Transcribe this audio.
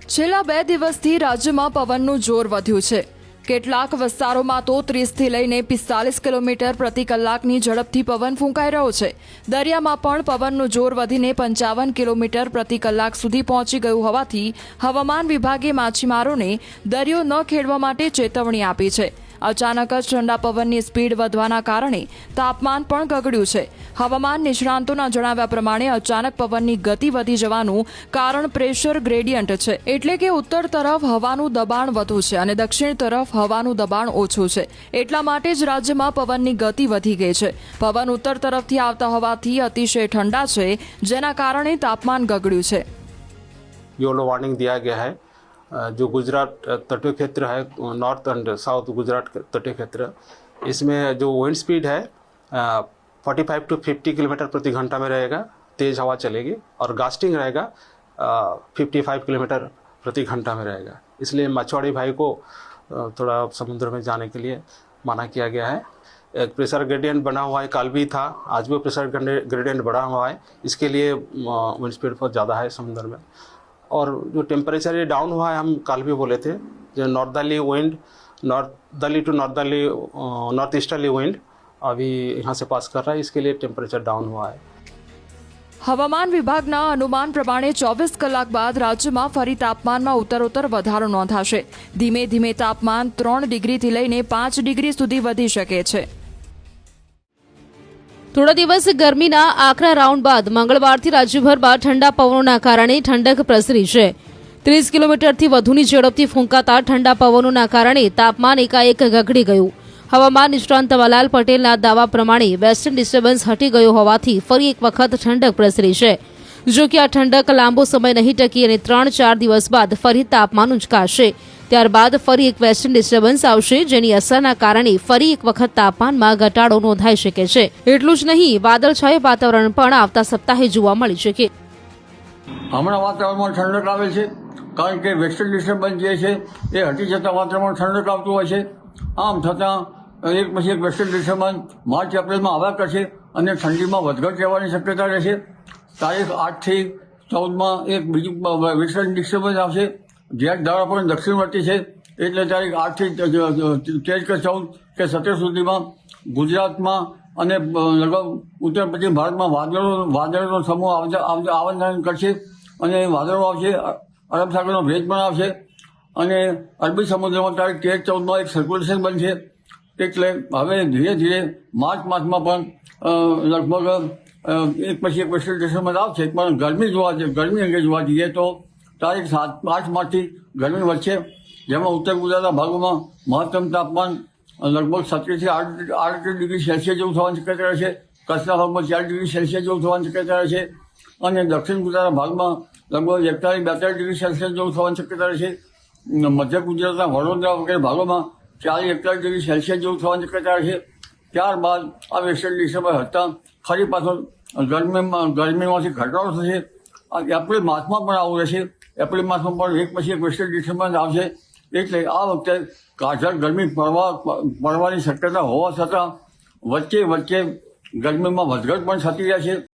છેલ્લા 2 દિવસથી રાજ્યમાં પવનનું જોર વધ્યું છે। કેટલાક વિસ્તારોમાં તો 30થી લઈને 45 કિલોમીટર પ્રતિ કલાકની ઝડપથી પવન ફૂંકાઈ રહ્યો છે। દરિયામાં પણ પવનનું જોર વધીને 55 કિલોમીટર પ્રતિ કલાક સુધી પહોંચી ગયું હોવાથી હવામાન વિભાગે માછીમારોને દરિયો ન ખેડવા માટે ચેતવણી આપી છે। અચાનક જ ઠંડા પવનની સ્પીડ વધવાના કારણે તાપમાન પણ ગગડ્યું છે। હવામાન નિષ્ણાંતોના જણાવ્યા પ્રમાણે અચાનક પવનની ગતિ વધી જવાનું કારણ પ્રેશર ગ્રેડિયન્ટ છે, એટલે કે ઉત્તર તરફ હવાનું દબાણ વધુ છે અને દક્ષિણ તરફ હવાનું દબાણ ઓછું છે। એટલા માટે જ રાજ્યમાં પવનની ગતિ વધી ગઈ છે। પવન ઉત્તર તરફથી આવતા હોવાથી અતિશય ઠંડા છે, જેના કારણે તાપમાન ગગડ્યું છે। येलो वार्निंग दिया गया है। जो गुजरात तटीय क्षेत्र है, नॉर्थ एंड साउथ गुजरात तटीय क्षेत्र, इसमें जो विंड स्पीड है 45 टू 50 किलोमीटर प्रति घंटा में रहेगा। तेज़ हवा चलेगी और गास्टिंग रहेगा 55 किलोमीटर प्रति घंटा में रहेगा। इसलिए मछुआरे भाई को थोड़ा समुद्र में जाने के लिए मना किया गया है। एक प्रेशर ग्रेडियंट बना हुआ है, कल भी था, आज भी प्रेशर ग्रेडियंट बढ़ा हुआ है। इसके लिए विंड स्पीड बहुत ज़्यादा है समुद्र में। और जो टेम्परेचर ये डाउन हुआ है, हम कल भी बोले थे, जो northerly wind, northerly to northerly north easterly wind अभी यहाँ से पास कर रहा है, इसके लिए टेम्परेचर डाउन हुआ है। હવામાન વિભાગના અનુમાન પ્રમાણે 24 કલાક બાદ રાજ્યમાં ફરી તાપમાનમાં ઉત્તરોત્તર વધારો નોંધાશે। ધીમે ધીમે તાપમાન 3 ડિગ્રીથી લઈને 5 ડિગ્રી સુધી વધી શકે છે। થોડા દિવસ ગરમીના આકરા રાઉન્ડ બાદ મંગળવારથી રાજ્યભરમાં ઠંડા પવનોના કારણે ઠંડક પ્રસરી છે। 30 કિલોમીટરથી વધુની ઝડપથી ફૂંકાતા ઠંડા પવનોના કારણે તાપમાન એકાએક ગગડી ગયું। હવામાન નિષ્ણાંત તવાલાલ પટેલના દાવા પ્રમાણે વેસ્ટર્ન ડિસ્ટર્બન્સ હટી ગયો હોવાથી ફરી એક વખત ઠંડક પ્રસરી છે। જો કે આ ઠંડક લાંબો સમય નહીં ટકી અને 3-4 દિવસ બાદ ફરી તાપમાન ઉંચકાશે। ત્યારબાદ ફરી એક વેસ્ટર્ન ડિસ્ટર્બન્સ આવશે, જેની અસરના કારણે ફરી એક વખત તાપમાનમાં ઘટાડો નોંધાઈ શકે છે। એટલું જ નહીં, વાદળછાયું વાતાવરણ પણ આવતા સપ્તાહે જોવા મળી શકે। હમણાં વાતાવરણમાં ઠંડક આવે છે, કારણ કે વેસ્ટર્ન ડિસ્ટર્બન્સ જે છે એ હટી જતાં વાતાવરણમાં ઠંડક આવતું હોય છે। આમ છતાં એક પછી એક વેસ્ટર્ન ડિસ્ટર્બન્સ માર્ચ એપ્રિલમાં આવ્યા કરશે અને ઠંડીમાં વધઘટ રહેવાની શક્યતા રહેશે। તારીખ 8 થી 14માં એક બીજું વેસ્ટર્ન ડિસ્ટર્બન્સ આવશે, જે દ્વારા પણ દક્ષિણવર્તી છે, એટલે તારીખ 8 થી 13 કે 14 કે 17 સુધીમાં ગુજરાતમાં અને લગભગ ઉત્તર પશ્ચિમ ભારતમાં વાદળોનો સમૂહ આવન કરશે અને વાદળો આવશે, અરબ સાગરનો ભેજ પણ આવશે અને અરબી સમુદ્રમાં તારીખ 13-14માં એક સર્ક્યુલેશન બનશે। એટલે હવે ધીરે ધીરે માર્ચ માસમાં પણ લગભગ એક પછી એક વેસ્ટર્ન ડિસ્ટર્બન્સ આવશે। પણ ગરમી અંગે જોવા જઈએ તો તારીખ 7-8 માર્ચથી ગરમી વધશે, જેમાં ઉત્તર ગુજરાતના ભાગોમાં મહત્તમ તાપમાન લગભગ 17 થી 8 ડિગ્રી સેલ્સિયસ જેવું થવાની શક્યતા રહેશે। કચ્છના ભાગમાં 4 ડિગ્રી સેલ્સિયસ જેવું થવાની શક્યતા રહેશે અને દક્ષિણ ગુજરાતના ભાગમાં લગભગ 41-42 ડિગ્રી સેલ્સિયસ જેવું થવાની શક્યતા રહેશે। મધ્ય ગુજરાતના વડોદરા વગેરે ભાગોમાં 40-41 ડિગ્રી સેલ્સિયસ જેવું થવાની શક્યતા રહેશે। ત્યારબાદ આ વેસ્ટર્ન ડિસ્ટર્બન્સ હટતા ફરી પાછો ગરમીમાંથી ઘટાડો થશે। એપ્રિલ માસમાં પણ આવું રહેશે। એપ્રિલ માસમાં પણ એક પછી એક વેસ્ટર્ન ડિસ્ટર્બન્સ આવશે, એટલે આ વખતે કાળઝાળ ગરમી પડવાની શક્યતા હોવા છતાં વચ્ચે ગરમીમાં વધઘટ પણ થતી રહેશે।